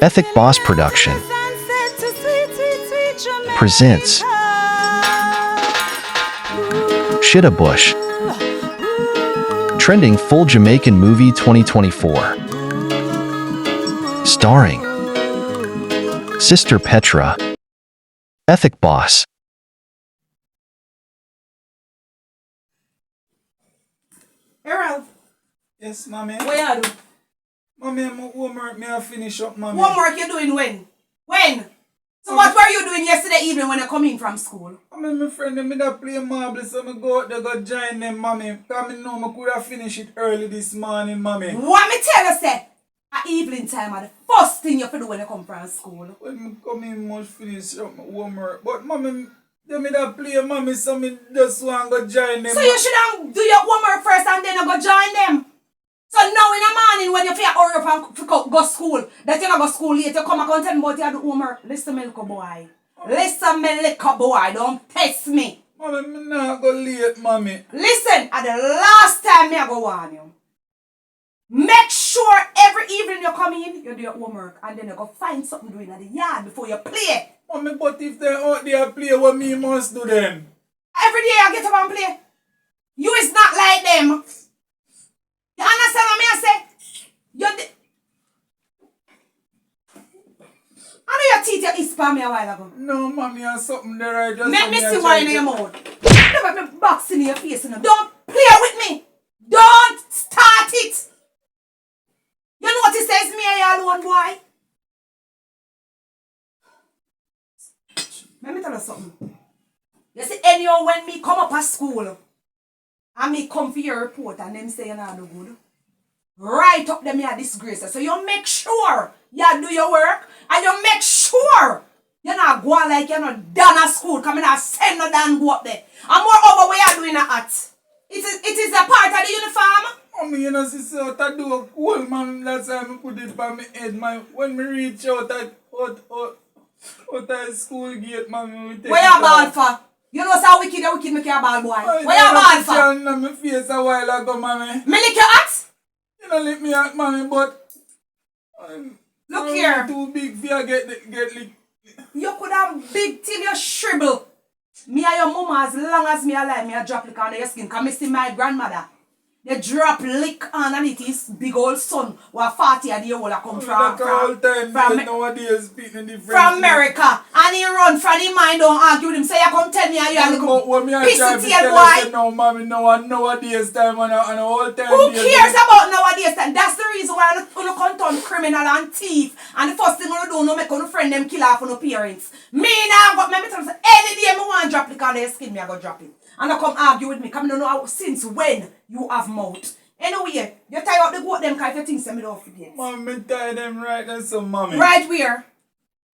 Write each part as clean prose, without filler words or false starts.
Ethic Boss Production presents Shitta Bush, trending full Jamaican movie 2024, starring Sister Petra, Ethic Boss. Errol. Yes, mommy. What you do? Mommy, my homework may I finish up, mommy. Homework you doing when? When? So what were you doing yesterday evening when you come in from school? I mean, my friend, them da play marbles, so I go out there go join them, mommy. Because I know I could have finished it early this morning, mommy. What me tell you, say? At evening time are the first thing you have to do when you come from school. When I come in, must finish up my homework. But, mommy, them da play, mommy, so I just want to go join them. So you should do your homework first and then you go join them. So now in the morning when you feel hurry up and go school, that you not go school late, you come back and tell me about you do homework. Listen me little boy. Listen me little boy, don't test me. Mommy, I'm not go late, mommy. Listen, at the last time me I go warn you. Make sure every evening you come in, you do your homework and then you go find something doing at the yard before you play. Mommy, but if they out there play, what me must do then? Every day I get up and play. You is not like them. You understand what I say? I know your teeth you ispam me a while ago. No, mommy, I have something there I just... Make me see wine in your mouth. Don't make me box in your face. Don't play with me. Don't start it. You know what it says me and you alone, boy? Let me tell you something. You see, anyhow, when me come up at school, and me come for your report and them say you're not no good, right up them you disgrace. So you make sure you do your work and you make sure you're not going like you're not done at school. Come in and send no damn go up there. And moreover, what you're doing at. It is a part of the uniform. Mommy, you know, sister, I do a cool man. That's why I put it by my head. When me reach out at school gate, mommy, we take what you ball for? You know how wicked make you a ball boy. What you ball for? I know my face a while ago, mommy. Me lick your hat? You don't lick me at, mommy, but... Look here. Too big for you get licked. You could have big till you shrivel. Me and your mama, as long as me alive, me a drop lick on your skin. Because me see my grandmother. They drop lick underneath his big old son who 40 years old come from America. And he run from the mind, don't argue with him. So you come tell me you are little pissy tail boy. No, mommy, nowadays time and a whole time. Who cares about nowadays time? That's the reason why you come turn criminal and thief. And the first thing you do, no make your friend them kill off on your parents. Me now, but me tell you, any day me want to drop lick on their skin, me I go drop it. And I come argue with me, because I don't know how, since when you have mouth. Anyway, you tie up the goat them kind of things that me don't forget. Mom, me tie them right there, so mommy. Right where?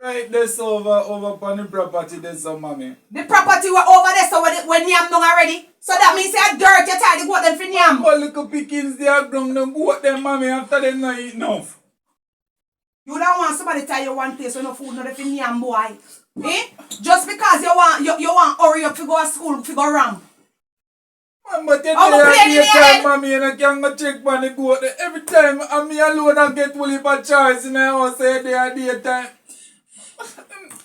Right there, so over on the property there, so mommy. The property were over there, so when yam done already. So that means say dirt, you tie the goat them for yam. But little pickings, they are grown, them goat them, mommy, after they not eat enough. You don't want somebody tie you one place when no food, not for yam, boy. Eh? Just because you want hurry up to go to school, to go ramp. Man, but you time, mommy, and I can't go check on the goat. Every time, I'm me alone and get fully for choice in the house, say they are daytime.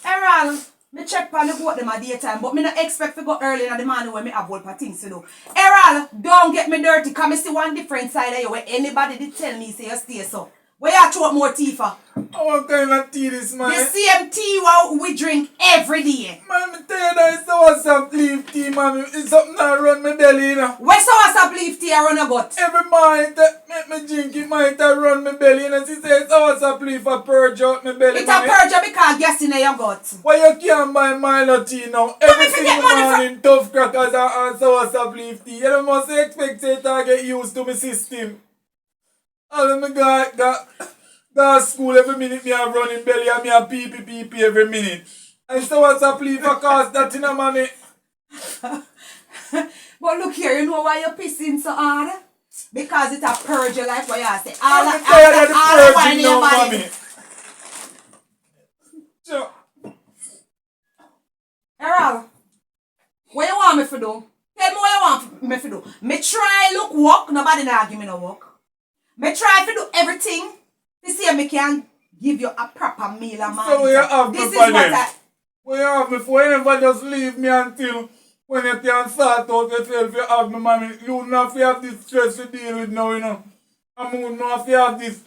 Errol, me check on the goat them at daytime, but me not expect to go early in the morning when me have all for things to do. Errol, don't get me dirty, because me see one different side of you where anybody did tell me say you stay so. Where you throw up more tea for? What kind of tea this, man? The same tea what we drink every day. Man, me tell you that it's what's up leaf tea, man. It's something that run my belly, you know. Where's what's up leaf tea I run a gut? Every morning that make me drink it, might run my belly, you know. She says, what's up leaf a purge out my belly, it's a purge because gas in your gut. Why you can't buy Milo tea now? Every single morning, tough crackers and what's up leaf tea. You must expect it to get used to my system. All of me got school every minute, me have running belly and me have pee every minute. And so what's up, leave a cost that in a money. But look here, you know why you're pissing so hard? Because it's a purge your life, what you say. I'm tired of the purging now, mommy. Sure. Errol, what you want me to do? Tell me what you want me to do. Me try look work, nobody not give me no work. Me try to do everything to see if me can give you a proper meal a man. So you have this me is for what them. Well, you have me for you never just leave me until when you can sort out yourself, you have me, mommy. You not have this stress to deal with now, you know. I mean, not have this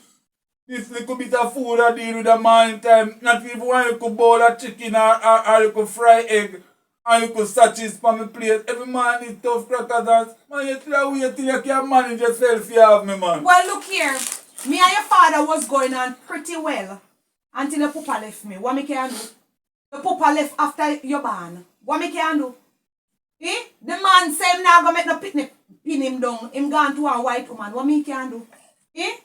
little bit of food I deal with a morning time. Not even one little bowl of chicken or little fried egg and little sachets for my plate. Every man is tough crackers and man, you tell wait till you can manage yourself, you have me, man. Well, look here. Me and your father was going on pretty well until the papa left me. What me can do? The papa left after your ban. What me can do? Eh? The man say him now go make no pin him down. Him gone to a white woman. What me can do? Eh?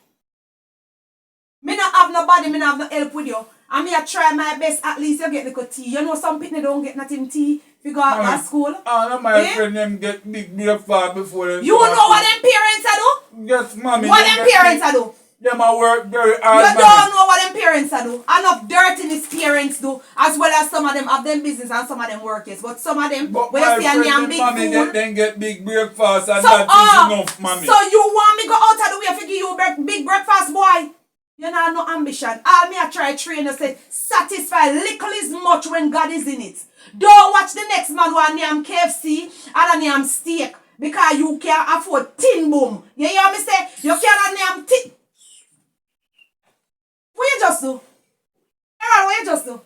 Me not have nobody, me not have no help with you. And me I try my best at least you get little tea. You know some people don't get nothing tea if you go out to school. All of my friends them get big breakfast before them. You know what them parents are do? Yes, mommy. What them parents are do? Them a work very hard. You don't know what them parents are do. Enough dirtiness parents do, as well as some of them have them business and some of them work, yes. But some of them, but when you see a damn big mommy food. then get big breakfast and So, that is enough, mommy. So you want me go out of the way to give you big breakfast, boy? You know no ambition. All me I try train you say, satisfy little is much when God is in it. Don't watch the next man who name KFC and a name steak because you can't afford tin boom. You hear me say? You can't name tin. What you just do? Errol, what you just do?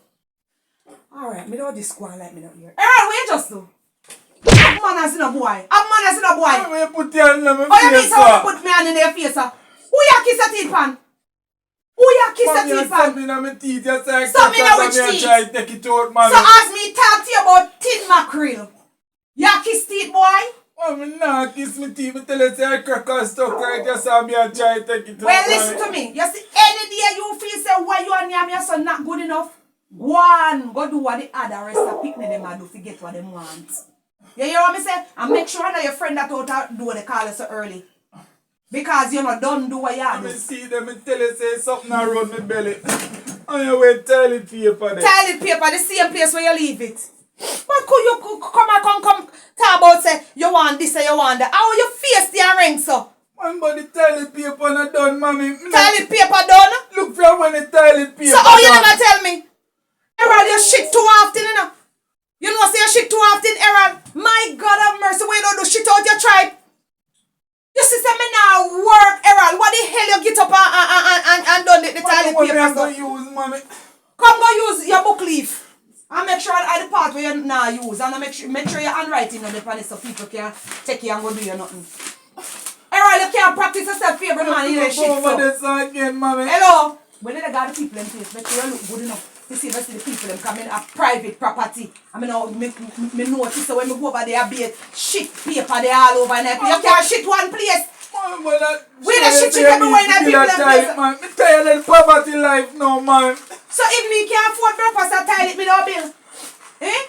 Alright, me don't this squad like me not here. Errol, what you just do? Have manners in a boy. Have manners in a boy. Why you put your hand in my Oh, you mean face, someone put me hand in their face, sir? Who you kiss a teeth pan? Who you kiss a teeth pan? Something in my teeth, you say, Something in which teeth? try to take it out, mommy. So as me talk to you about tin mackerel, you kiss teeth, boy? Oh, me nah kiss me teeth. Me tell you say I crack and stuck right. You saw me and try to take it out. Well, listen to me. You see, any day you feel say why you and your son not good enough, go on, go do what the other rest of people them a do to get what they want. You hear what me say? And make sure that your friend that out do they call you so early. Because you know don't do what you I do. see them and tell you say something around my belly. And you wear toilet paper there. Toilet paper, the same place where you leave it. But could you come talk about say you want this or you want that? How you face the ring so? Man, but the toilet paper not done, mommy. Toilet paper done? Look for when the toilet paper So how you done. never tell me? Errol, you shit too often, you know? You know say you shit too often, Errol? My God have mercy, why you don't do shit out your tribe? You see say me now work, Errol. What the hell you get up and done the toilet What paper am I stuff? use, mommy? Come go use your book leaf. And make sure I the part where you now use. And make sure your handwriting on the panel so people can take you and go do you nothing. Errol, you can't practice yourself favorite man in the shit. Over this again, mommy. Hello. When they got the people in place, make sure you look good enough. To see the people them coming a private property. I mean, me notice so when me go over there, be shit paper they all over there. You can't shit one place. Where the shit you can do when people in place? Man, me tired of poverty life now, man. So if me can't afford breakfast and toilet, me no bill. Eh?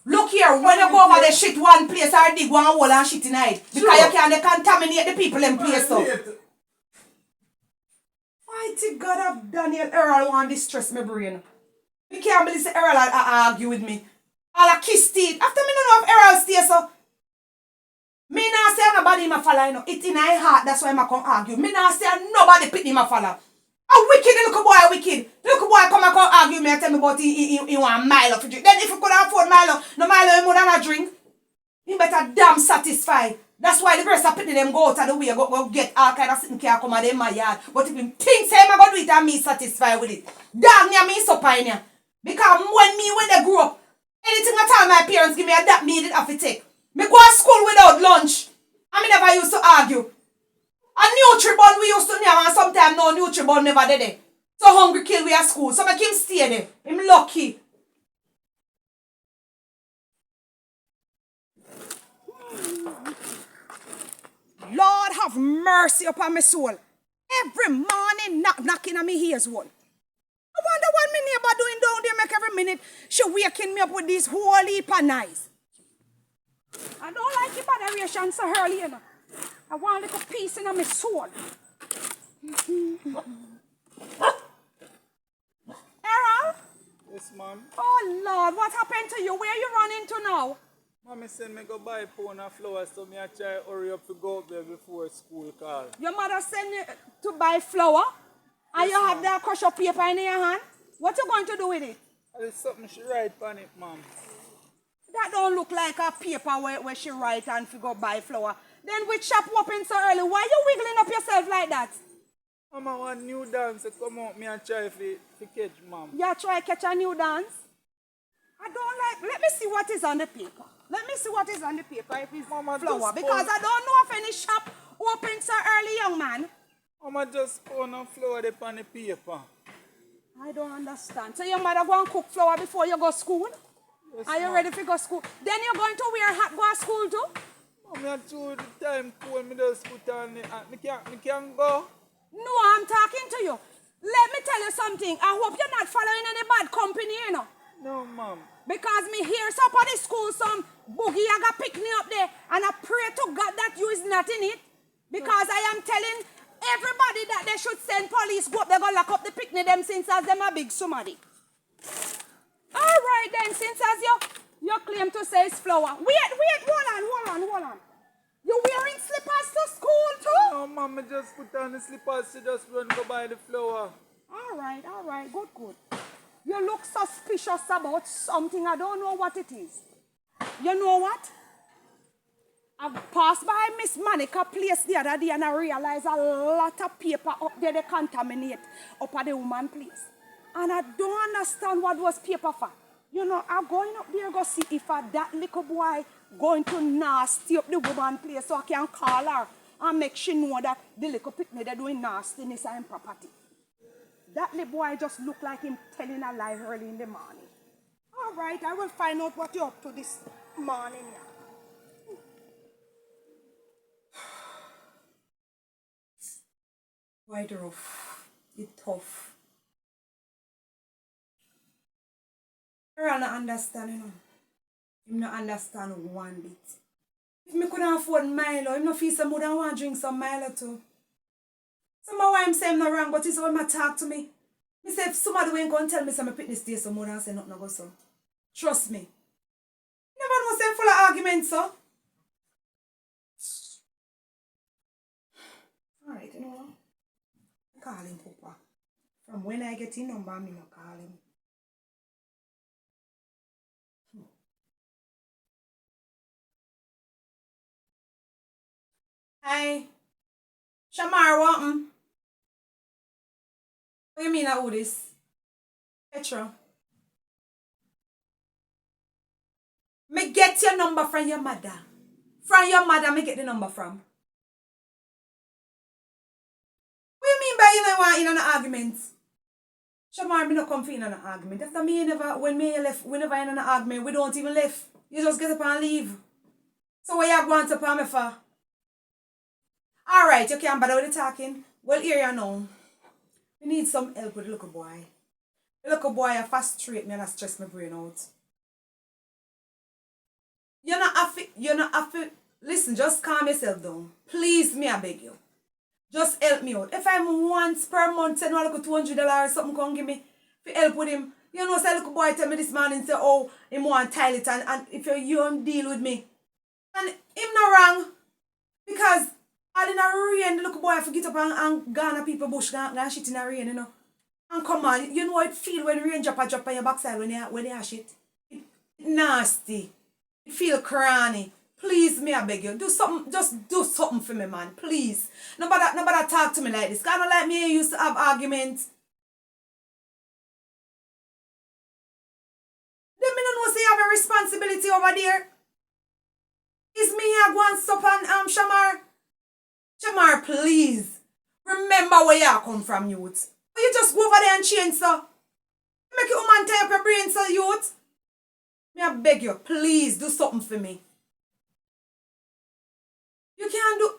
Look here, when you go over there, shit one place or dig one hole and shit in it. Because you can't contaminate the people in place. So. Mighty God of Daniel, Errol want to distress my brain. Me can't believe say Errol argue with me. All a kiss teeth. After me no know if Errol stay so. Me not say nobody ma follow, you know. It in my heart, that's why I come argue. Me not say nobody pick him a follow. A wicked little boy, wicked. Little boy come and argue me and tell me about he want Milo to drink. Then if you could afford Milo, no Milo more than a drink. He better damn satisfied. That's why the rest of people them go out of the way, go get all kind of sitting care come out in my yard. But if him thinks him I go do it and me satisfied with it. Damn near me so pine. Because when they grew up, anything at all my parents give me a that me did have to take. Me go to school without lunch. And me never used to argue. A Nutribun we used to name and sometimes no Nutribun never did it. So hungry kill we at school. So make him stay there. Him lucky. Lord have mercy upon my soul. Every morning knocking on me ears one. I wonder what my neighbor doing down there make every minute she waking me up with these whole heap of nice. I don't like the moderation so early, you know. I want a little peace in my soul. Errol? Yes, ma'am. Oh, Lord, what happened to you? Where you running to now? Mommy send me go buy a pound of flowers so me I try hurry up to go up there before school call. Your mother sent you to buy flour? And Yes, you have ma'am. that crush of paper in your hand? What you going to do with it? There's something she write on it, ma'am. That don't look like a paper where she write and fi go buy flower. Then we shop open so early. Why you wiggling up yourself like that? Mama, I want new dance to come out me and try to catch, ma'am. You try catch a new dance? I don't like. Let me see what is on the paper. Let me see what is on the paper if it's Mama, flower. just Because put- I don't know if any shop open so early, young man. Mama just pound and flour there on the paper. I don't understand. So your mother go and cook flour before you go school? Yes, Are you ma'am. ready to go school? Then you're going to wear hat go to school too? Mama, I told the time cold, me just put on the hat. Me can't go. No, I'm talking to you. Let me tell you something. I hope you're not following any bad company, you know. No, ma'am. Because me hear some of the school, some boogie I got pick me up there, and I pray to God that you is not in it. Because I am telling everybody that they should send police go up, they go lock up the picnic them since as them a big somebody. All right then, since as you claim to say it's flower. Wait, hold on. You wearing slippers to school too? No, mama just put on the slippers. She just run go buy the flour. All right, good. You look suspicious about something. I don't know what it is. You know what? I passed by Miss Monica's place the other day and I realized a lot of paper up there they contaminate up at the woman's place. And I don't understand what was paper for. You know, I'm going up there go see if that little boy going to nasty up the woman's place so I can call her and make she know that the little picnic they're doing nastiness and property. That little boy just look like him telling a lie early in the morning. All right, I will find out what you're up to this morning. Yeah. Quite rough. It's tough. I don't understand, you know. You don't understand one bit. If me couldn't afford Milo, you know, feel some more than want to drink some Milo too. Somehow why I'm saying I'm not wrong, but it's when I talk to me. Me say if somebody ain't gonna tell me some pick this day some more than say nothing no go so. Trust me. Never know say full of arguments, so. Alright, you know what? Call him, Papa. From when I get his number, I'm not call him. Hi. Shamar, what? What you mean who this? Petra. Me get your number from your mother. From your mother, me get the number from. What you mean by you don't want in an argument? Shamar, me no come for in an argument. After me never, when me left, whenever in an argument, we don't even left. You just get up and leave. So what you want to pay me for? Alright, you can't bother with the talking. Well, here you know. We need some help with the little boy. The little boy a frustrate me and a stress my brain out. You're not have to, listen, just calm yourself down. Please, me I beg you. Just help me out. If I'm once per month send one like $200 or something come give me for help with him. You know, say little boy tell me this morning say, oh, him want tile it and if you don't deal with me. And him not wrong. Because all in a rain, the little boy forget up and gone a people bush and shit in a rain, you know. And come on, you know how it feel when rain drop on your backside when you shit? It nasty. It feel cranny. Please, me I beg you. Do something, just do something for me, man. Please. Nobody talk to me like this. Kind of like me used to have arguments. Then me don't know say you have a responsibility over there. Is me here going stop and Shamar? Shamar, please. Remember where you come from, youth. Or you just go over there and change, so. Make your woman tie up your brain, so, youth. Me I beg you, please do something for me. You can't do.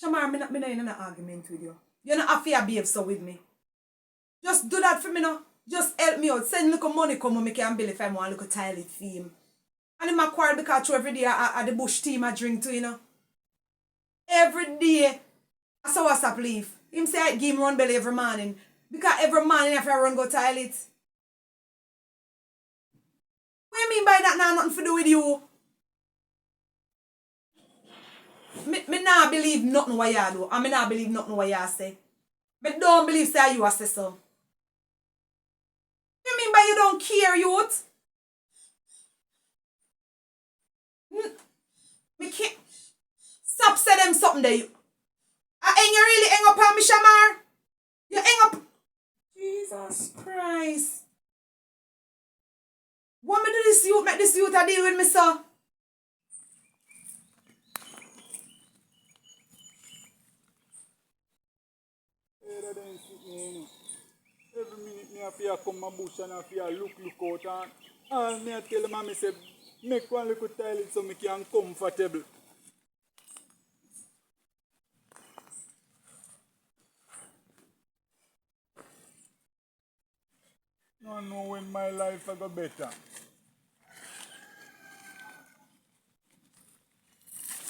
Shamar, me not in an argument with you. You not have to behave so with me. Just do that for me now. Just help me out. Send little money come and make you bill if I want a little tile for him. And him a quarrel because every day at the bush team I drink too, you know. Every day. I saw what's up leave. Him say I give him run belly every morning. Because every morning if I run go toilet. What you mean by that now? Nothing to do with you. Me not believe nothing what you do. And me not believe nothing what you say. Me don't believe say you say so. You mean by you don't care, youth? Me can't. Stop say them something there, you. And you really hang up on me, Shamar? You hang up. Jesus Christ. What me do this youth? Make this youth a deal with me, sir? Every minute me have to come my bush and I have to look out and all me I tell them I say make one little toilet so me can comfortable. I know when my life will go better.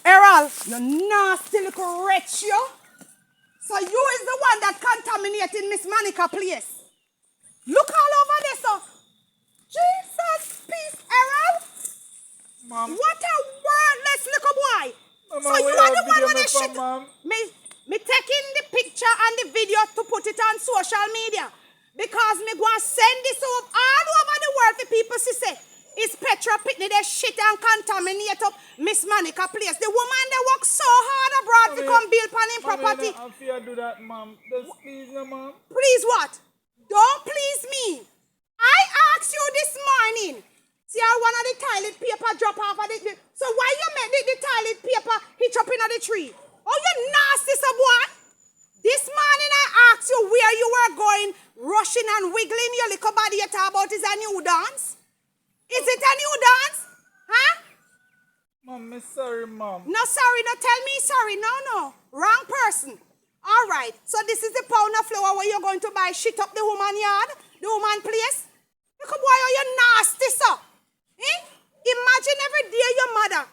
Errol, you nasty little wretch, you. So you is the one that contaminated Miss Monica place. Look all over there, so. Jesus, peace, Errol. Mom. What a wordless little boy. Mama, so you are the one with the shit. Mom? Me taking the picture and the video to put it on social media. Because me go and send this all over the world for people to say, is Petra Pitney the shit and contaminate up Miss Monica place. The woman that works so hard abroad to come build upon him property. I fear do that, Mom. Just please, Mom. Please what? Don't please me. I asked you this morning. See how one of the toilet paper drop off of the so why you make the toilet paper hitch up in the tree? Oh, you nasty sub boy. This morning I asked you where you were going, rushing and wiggling your little body you talk about is a new dance? Is it a new dance? Huh? Mom, I'm sorry, Mom. No, sorry. No, tell me sorry. No. Wrong person. All right. So this is the pound of flour where you're going to buy shit up the woman yard? The woman place? Look boy, are you nasty, sir? Eh? Imagine every day your mother.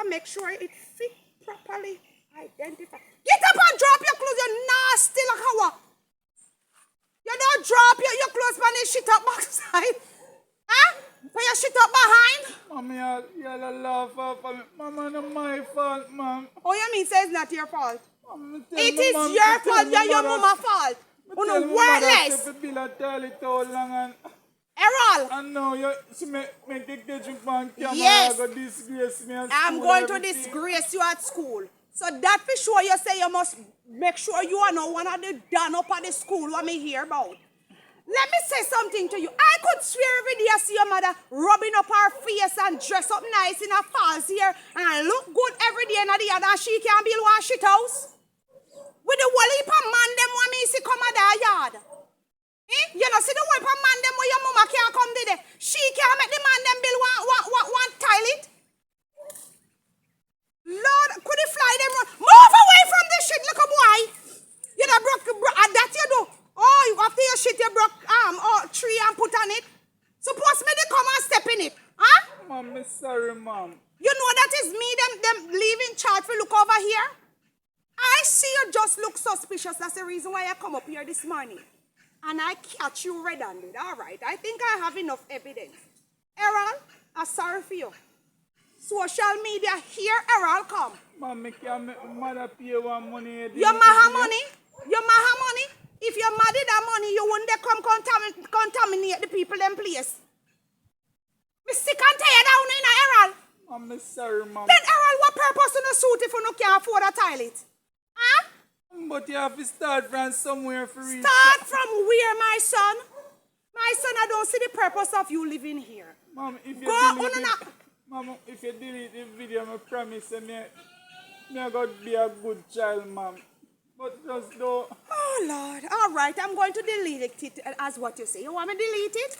Make sure it fit properly. Identify. Get up and drop your clothes. You're nasty like how? You don't drop your clothes when they shit up backside. Huh? Put your shit up behind? Mommy, you'll laugh off of me. Mama, not my fault, Mom. Oh, you mean say it's not your fault? Mom, it is your fault, your mama's fault. You know, wordless. Errol. I know, she make the kitchen on camera. Yes. Go disgrace me at school. I'm going to disgrace you at school. So that for sure you say you must make sure you are not one of the done up at the school what me hear about. Let me say something to you. I could swear every day I see your mother rubbing up her face and dress up nice in her false hair and look good every day in the yard and she can't build one shit house. With the whole heap of man them want me see come at their yard. Eh? You know, see the whole heap of man them where your mama can't come there. She can't make the man them build one toilet. Lord, could he fly them run? Move away from this shit, little boy. You know, that you do. Oh, after you shit, you broke tree and put on it. Suppose me they come and step in it. Huh? Mom, I'm sorry, Mom. You know that is me, them leaving charge for look over here. I see you just look suspicious. That's the reason why I come up here this morning. And I catch you red-handed. All right, I think I have enough evidence. Errol, I'm sorry for you. Social media, here Errol come. Mom, I can't make my mother pay one money. Your maha money? Your maha money? If your mother that money, you wouldn't come contaminate the people in place. Me sick and tired down in Errol. I'm sorry, Mom. Then Errol, what purpose in a suit if you no can't afford a toilet? Huh? But you have to start from somewhere for real. Start from where, my son? My son, I don't see the purpose of you living here. Mom, if you Mom, if you delete the video, I promise me I'm going to be a good child, Mom. But just don't. Oh, Lord. All right, I'm going to delete it as what you say. You want me to delete it?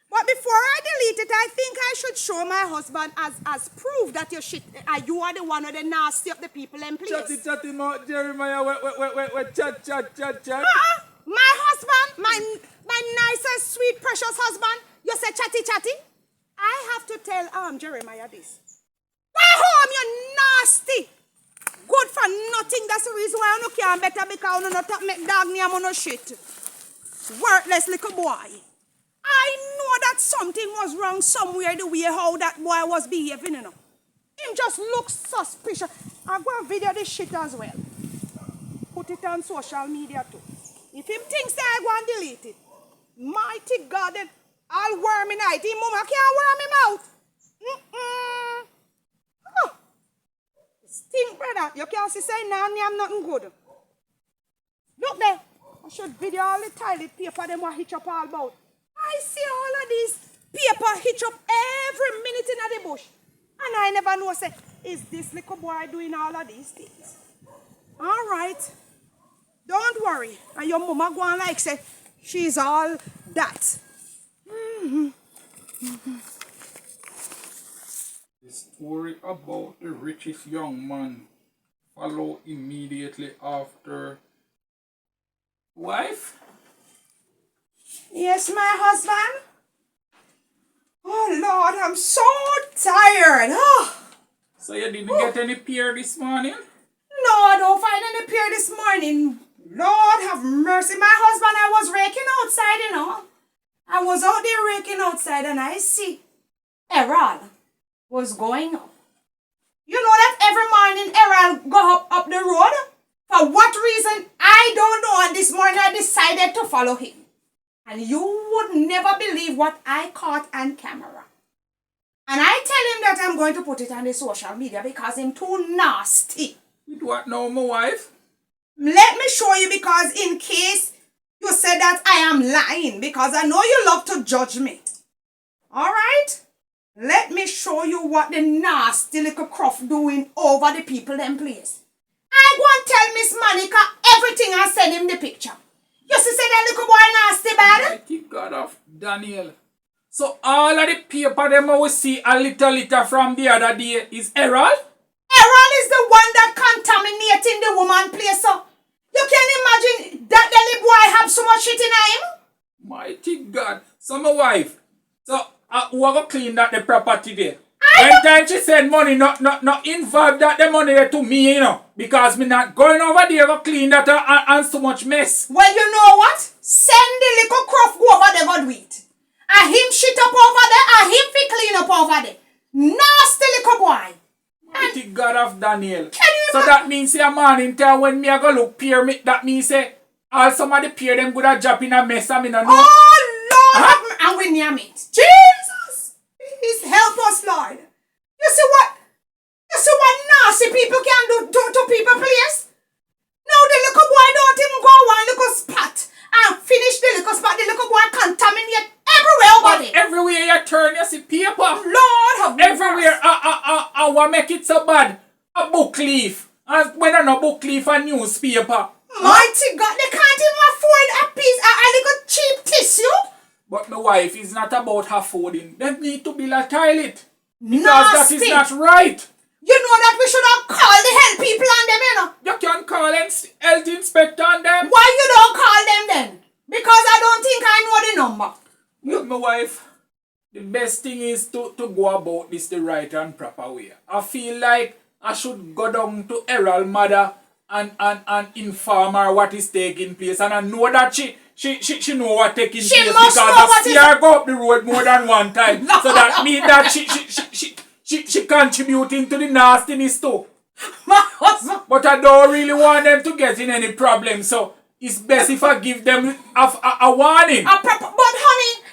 But before I delete it, I think I should show my husband as proof that you are the one of the nasty of the people in place. Chatty, Jeremiah, wait, chat. My husband, my nicest, sweet, precious husband, you say chatty. I have to tell Jeremiah this. Go home, you nasty. Good for nothing. That's the reason why I don't care better because I don't make dog name on no shit. Worthless little boy. I know that something was wrong somewhere the way how that boy was behaving, you know. Him just looks suspicious. I go and video this shit as well. Put it on social media too. If him thinks that I go and delete it, mighty God, then I'll worm him out. Him mama can't worm him out. Oh. Stink, brother. You can't see say now me I'm nothing good. Look there. I should video all the toilet paper them what hitch up all about. I see all of these paper hitch up every minute in the bush. And I never know say, is this little boy doing all of these things? All right. Don't worry. And your mama go on like say, she's all that. The story about the richest young man follow immediately after wife? Yes, my husband. Oh, Lord, I'm so tired. Oh. So you didn't get any peer this morning? No, I don't find any peer this morning. Lord have mercy. My husband, I was raking outside, you know. I was out there raking outside and I see Errol was going up. You know that every morning Errol go up the road? For what reason, I don't know. And this morning I decided to follow him. And you would never believe what I caught on camera. And I tell him that I'm going to put it on the social media because I'm too nasty. With what now, my wife? Let me show you because in case you said that I am lying because I know you love to judge me. Alright? Let me show you what the nasty little cruff doing over the people them place. I go and tell Miss Monica everything and send him the picture. You see say that little boy nasty bad? Mighty God of Daniel. So all of the paper them we see a little from the other day is Errol? Errol is the one that contaminating the woman place. So you can imagine that the little boy have so much shit in him? Mighty God. So my wife. So who go clean that the property there? When time she send money, not involve that the money there to me, you know. Because me not going over there to clean that and so much mess. Well, you know what? Send the little cruff go over there go do it. And him shit up over there and him fi clean up over there. Nasty little boy. Mighty God of Daniel. Can you So that means a morning time when me a go look peer me, that means say all some of the peer them good a drop in a mess and me no know. Oh Lord, and we name it. Jesus, please help us, Lord. You see what? You see what nasty people can do to people, please? Now the little boy don't even go one little spot and finish the little spot. The little boy contaminate everywhere over there. Everywhere you turn, you see paper. Lord have mercy. Everywhere, I want make it so bad. A book leaf. And when I no book leaf, a newspaper. Mighty God, they can't even afford a piece, a little cheap tissue. But my wife is not about her fooding. They need to build a toilet. Because Nasty. that is not right. You know that we should have called the health people on them, you know. You can call health inspector on them. Why you don't call them then? Because I don't think I know the number. Look, my wife, the best thing is to go about this the right and proper way. I feel like I should go down to Errol's mother and inform her what is taking place. And I know that she know what taking place because I see her go up the road more than one time. So that means that she contributing to the nastiness too. My husband. But I don't really want them to get in any problem. So it's best if I give them a warning. But honey,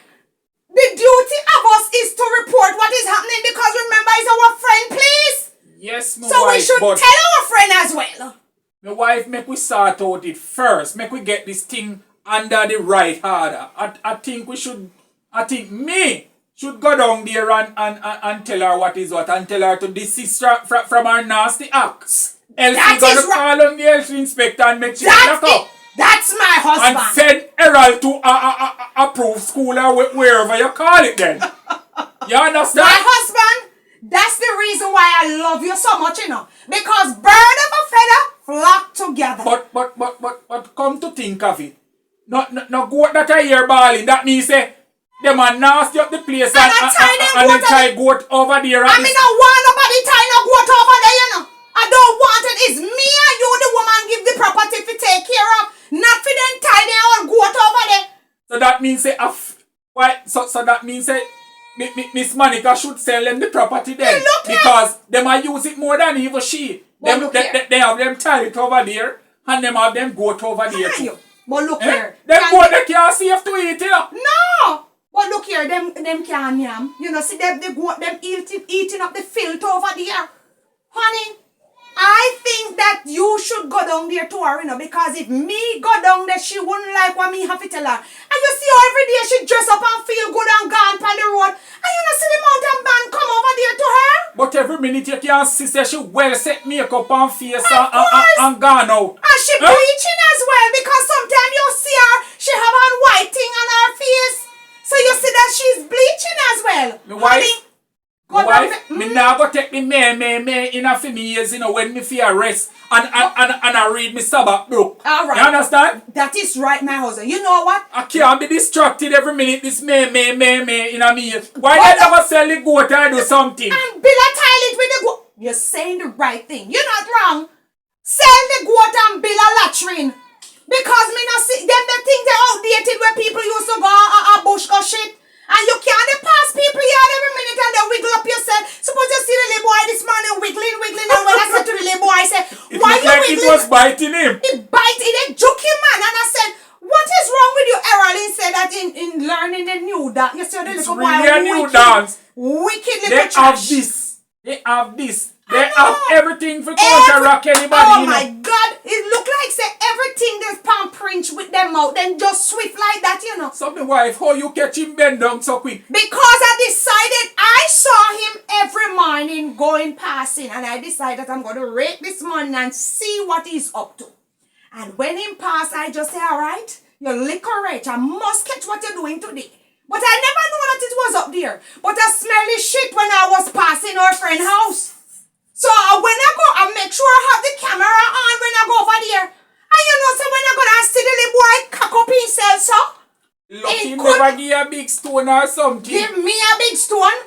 the duty of us is to report what is happening because remember he's our friend, please. Yes, my so wife. So we should tell our friend as well. My wife, make we sort out it first. Make we get this thing under the right order. I think we should, I think me should go down there and tell her what is what and tell her to desist from her nasty acts. Else we're going to call on the health inspector and make sure lock up. That's my husband. And send Errol to a approved school or wherever you call it then. You understand? My husband, that's the reason why I love you so much, you know. Because bird of a feather flock together. But come to think of it. No goat that I hear bawling. That means say them are nasty up the place and then tie goat over there. I mean, I want nobody tie no goat over there, you know. I don't want it. It's me and you, the woman, give the property to take care of. Not for them tie their own goat over there. So that means say so that means say Miss Monica should sell them the property then. Because them are use it more than even she. They have them tied over there, and them have them goat over there too. But look here. Them goat they can't safe to eat, you know. No! But look here, them can't yam. You know, see them goat them eating up the filth over there. Honey, I think that you should go down there to her, you know, because if me go down there, she wouldn't like what me have to tell her. And you see how every day she dress up and feel good and gone on the road. And you know see the mountain band come over there to her. But every minute you can see say she well set makeup and face and gone out. And she bleaching as well, because sometimes you see her, she have on white thing on her face. So you see that she's bleaching as well. My wife, me now go take me in a few years, you know, when me feel rest and I read me Sabbath book. All right. You understand? That is right, my husband. You know what? I can't be distracted every minute. This me in a me. Why they never sell the goat or do something? And bill a toilet with the goat. You're saying the right thing. You're not wrong. Sell the goat and bill a latrine. Because me not see them the things they outdated where people used to go a bush go shit. And you can't pass people yard every minute and they wiggle up yourself. Suppose you see the little boy this morning wiggling. And when I said to the little boy, I said, why you like wiggling? It was biting him. It biting, it juke him, man. And I said, what is wrong with you, Errol? He said that in learning the new dance. You see the little boy really a new dance. Wicked little They trash. have this. They have everything for counteract anybody. Oh my God. It look like say everything there's palm print with them out. Then just swift like that, you know. So my wife, how you catch him bend down so quick? Because I decided I saw him every morning going passing. And I decided I'm going to rake this morning and see what he's up to. And when he passed, I just say, all right, you're liquor rich. I must catch what you're doing today. But I never knew that it was up there. But I smell the shit when I was passing our friend's house. So when I go, I make sure I have the camera on when I go over there. And you know, so when I go and see the little boy cock up himself, so. Lucky never give a big stone or something. Give me a big stone.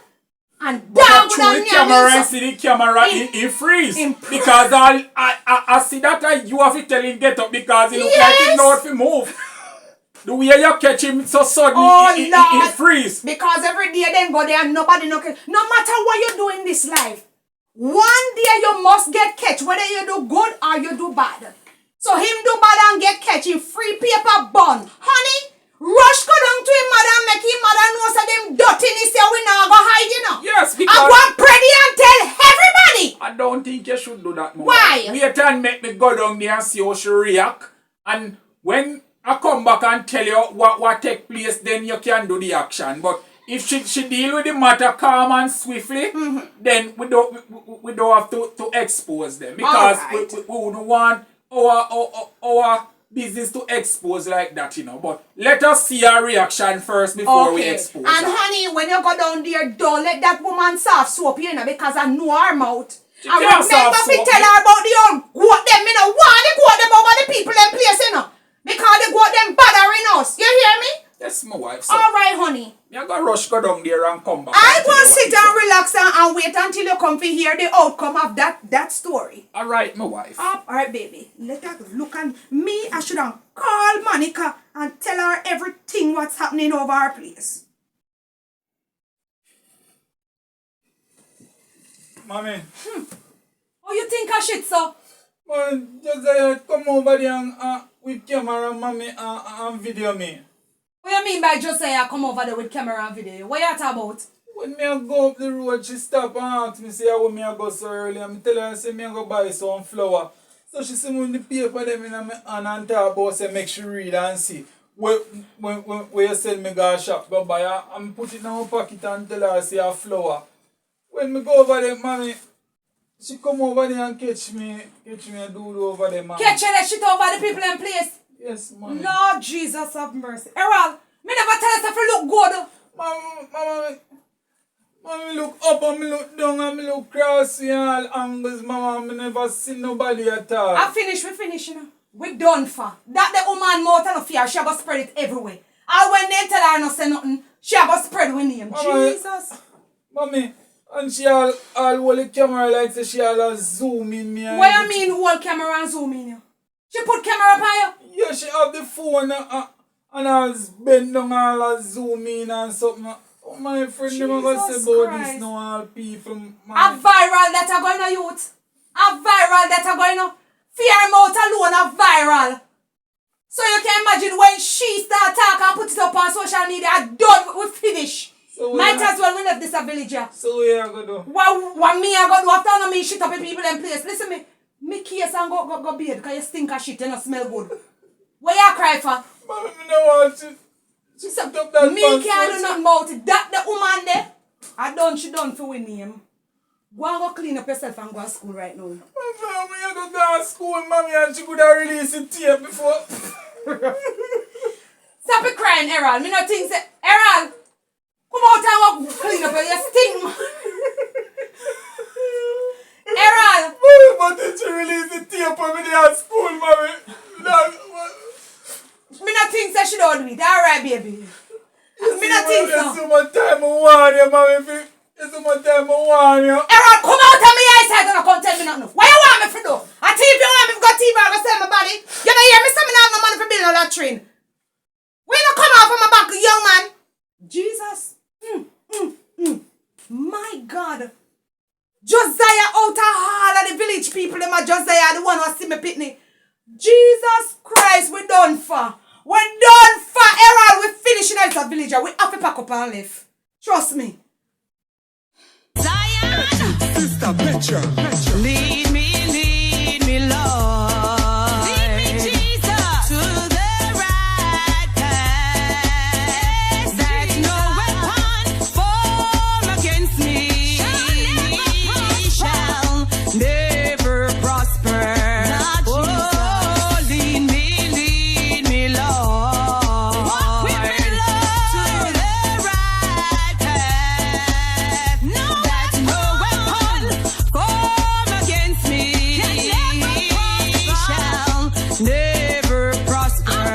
And but dog through the camera and see the camera in freeze. Because I see that you have to tell him get up because he look like he know how to move. The way you catch him so suddenly he freeze. Because every day then go there and nobody no catch. No matter what you do in this life, one day you must get catch, whether you do good or you do bad. So him do bad and get catch in free paper bun. Honey, rush go down to him mother and make him mother know so them dirty he say we now go hide, you know. Yes, because I go and pray and tell everybody. I don't think you should do that, Mama. Why? Wait and make me go down there and see how she react. And when I come back and tell you what take place, then you can do the action. But if she deal with the matter calm and swiftly, then we don't have to expose them. Because we wouldn't want our business to expose like that, you know. But let us see her reaction first before we expose and her. honey, when you go down there, don't let that woman soft soap you, know, because I know her mouth. She I can't remember soft me soap tell her about the old goat them, you know. Why they goat them over the people in place, you know. Because they goat them bothering us. You hear me? That's my wife. So alright, honey. You're going to rush go down there and come back. I will sit and relax and wait until you come to hear the outcome of that story. Alright, my wife. Alright, baby. Let her look at me. I should have called Monica and tell her everything what's happening over our place. Mommy. Oh, you think I should, so? Man, Josiah, come over there and with camera, mommy, and video me. What you mean by Josiah come over there with camera and video? What you talking about? When me I go up the road, she stop and ask me, say, how me I go so early. And I tell her, say, me I go buy some flour. So she see me in the paper them in my hand and talk about, say, make she read and see. When you send me go shop, go buy her, and put it in my pocket and tell her, say, a flour. When me go over there, mommy, she come over there and catch me a dude over there, man. Catch that shit over the people in place. Yes, mommy. Lord Jesus have mercy. Errol, me never tell us if you look good. Mama, look up and me look down and me look cross in all angles, mama. Me never see nobody at all. We finish, you know. We done for. That the woman mouth and no fear, she go spread it everywhere. And when they tell her not say nothing, she go spread with name. Mama, Jesus. Mommy, and she all hold the camera like say she all zoom in me. What you mean hold camera and zoom in you? She put camera up on you? Yeah, she have the phone and all bend down all zoom in and something. Oh, my friend, never gonna say about this now, all people. A viral that are going to youth. A viral that are going on. Fear mouth alone a viral. So you can imagine when she start talking and put it up on social media, done, we finish. So Might as well we left this a villager. So what you gonna do? What me I gonna do after no me shit up in people in place? Listen me case and go bed because you stink of shit, you don't smell good. What you cry for? Mommy, me no want to. She So, put up that me pants can't so do nothing about it. That the woman there, she done for win name. Go and go clean up yourself and go to school right now. Mommy, you go to school, mommy, and she could have released it tape before. Stop it crying, Errol. Me not think say, Errol, come out and go clean up your stink. Errol, Mommy, but did she release the tape when we at school, mommy? me not think say she don't do it. Alright, baby. Me not think There's so. so much time I want you, mommy. There's so much time I want you. Errol, come out of my eyesight and come tell me nothing. What you want me to do? I tell you if you want me to go TV, I go sell my body. You don't hear me say me not have no money for building a latrine. When you come out from my back, young man. Jesus. My God. Josiah out of all of the village people, them are Josiah, the one who see me pitney. Jesus Christ, we done for. We done for, Errol. We finishing out a villager. We have to pack up and leave. Trust me. Zion, Sister Petra. lead me, Lord. Lead me, Jesus, to the right path. That no weapon formed against me shall never prosper. Oh, lead me, Lord. Walk with me, Lord, to the right path. That no weapon formed against me shall never prosper.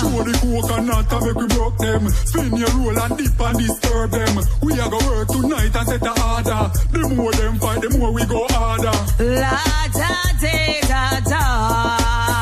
Throw the coconut and make we broke them. Spin your roll and dip and disturb them. We are gonna work tonight and set the order. The more them fight, the more we go harder. La da da da da.